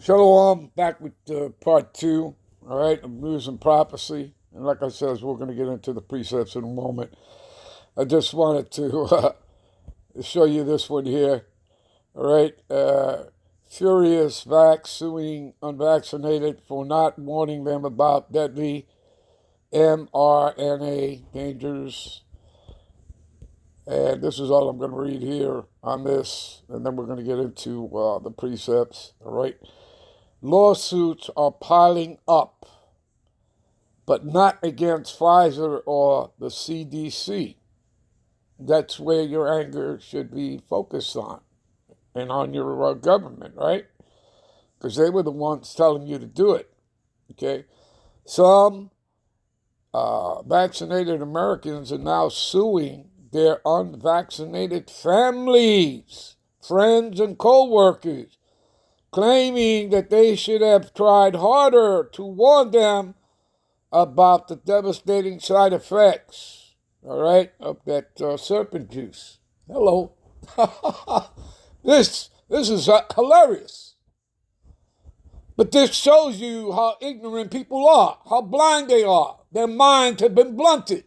Shalom, back with part two, all right, of news and prophecy. And like I said, we're going to get into the precepts in a moment. I just wanted to show you this one here, all right. Furious vax suing unvaccinated for not warning them about deadly mRNA dangers. And this is all I'm going to read here on this, and then we're going to get into the precepts, all right. Lawsuits are piling up, but not against Pfizer or the CDC. That's where your anger should be focused on, and on your government, right? Because they were the ones telling you to do it, okay? Some vaccinated Americans are now suing their unvaccinated families, friends, and co-workers, claiming that they should have tried harder to warn them about the devastating side effects, all right, of that serpent juice. Hello. This is hilarious. But this shows you how ignorant people are, how blind they are. Their minds have been blunted.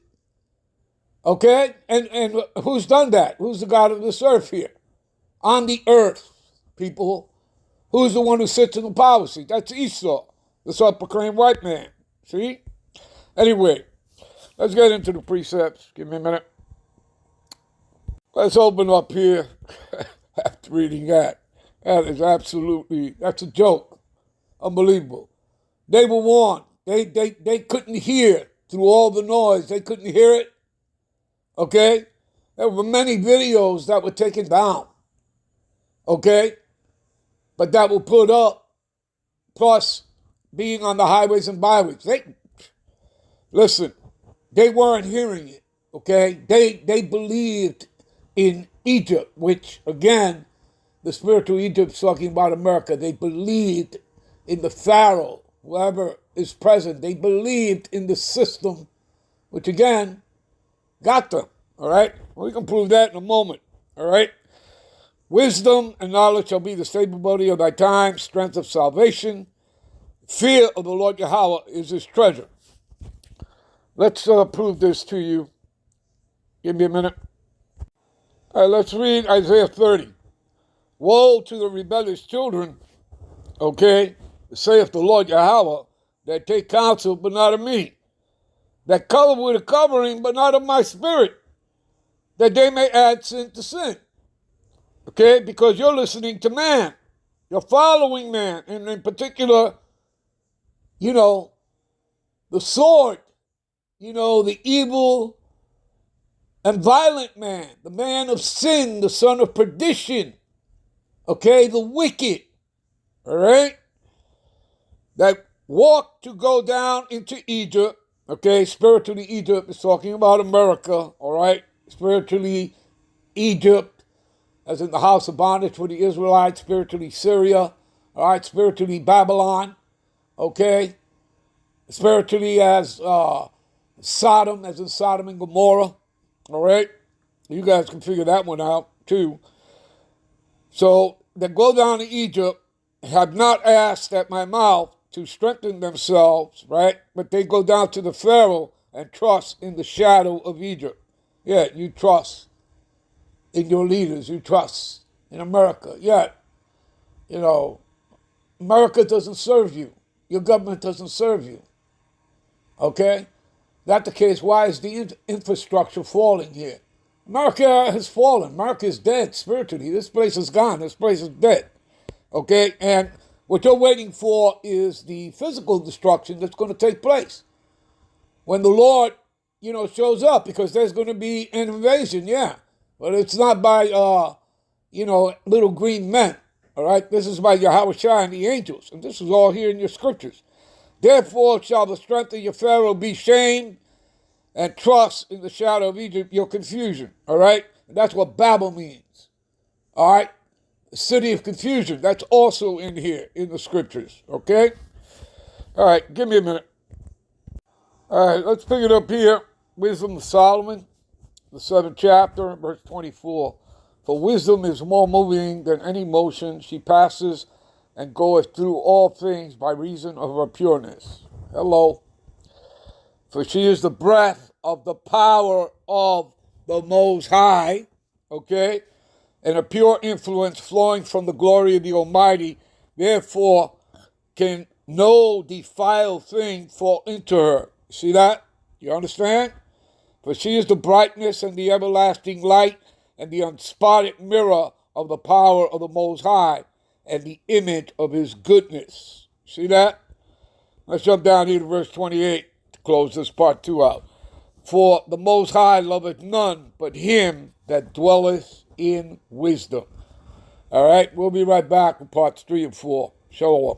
Okay? And who's done that? Who's the God of this earth here? On the earth, people. Who's the one who sits in the power seat? That's Esau, the self-proclaimed white man. See? Anyway, let's get into the precepts. Give me a minute. Let's open up here after reading that. That's a joke. Unbelievable. They were warned. They couldn't hear through all the noise. They couldn't hear it. Okay? There were many videos that were taken down. Okay? But that were put up, plus being on the highways and byways. Listen, they weren't hearing it, okay? They believed in Egypt, which, again, the spiritual Egypt's talking about America. They believed in the Pharaoh, whoever is present. They believed in the system, which, again, got them, all right? Well, we can prove that in a moment, all right? Wisdom and knowledge shall be the stability of thy time, strength of salvation. Fear of the Lord Yahweh is his treasure. Let's prove this to you. Give me a minute. All right, let's read Isaiah 30. Woe to the rebellious children, okay, saith the Lord Yahweh, that take counsel, but not of me, that cover with a covering, but not of my spirit, that they may add sin to sin. Okay, because you're listening to man. You're following man. And in particular, the sword, the evil and violent man, the man of sin, the son of perdition. Okay, the wicked. All right? That walk to go down into Egypt. Okay, spiritually Egypt is talking about America. All right? Spiritually Egypt, as in the house of bondage for the Israelites, spiritually Syria, all right, spiritually Babylon, okay, spiritually as Sodom, as in Sodom and Gomorrah, all right, you guys can figure that one out too. So they go down to Egypt, have not asked at my mouth to strengthen themselves, right, but they go down to the Pharaoh and trust in the shadow of Egypt. Yeah, you trust in your leaders, you trust in America. Yet, America doesn't serve you. Your government doesn't serve you. Okay? That's the case. Why is the infrastructure falling here? America has fallen. America is dead spiritually. This place is gone. This place is dead. Okay? And what you're waiting for is the physical destruction that's going to take place when the Lord, shows up, because there's going to be an invasion, yeah. But it's not by, little green men, all right? This is by Yahweh Shai and the angels, and this is all here in your scriptures. Therefore shall the strength of your Pharaoh be shamed, and trust in the shadow of Egypt your confusion, all right? And that's what Babel means, all right? The city of confusion, that's also in here in the scriptures, okay? All right, give me a minute. All right, let's pick it up here. Wisdom of Solomon, the 7th chapter, verse 24. For wisdom is more moving than any motion. She passes and goeth through all things by reason of her pureness. Hello. For she is the breath of the power of the Most High, okay, and a pure influence flowing from the glory of the Almighty. Therefore, can no defiled thing fall into her. See that? You understand? For she is the brightness and the everlasting light and the unspotted mirror of the power of the Most High and the image of his goodness. See that? Let's jump down here to verse 28 to close this part 2 out. For the Most High loveth none but him that dwelleth in wisdom. All right, we'll be right back with parts 3 and 4. Shalom.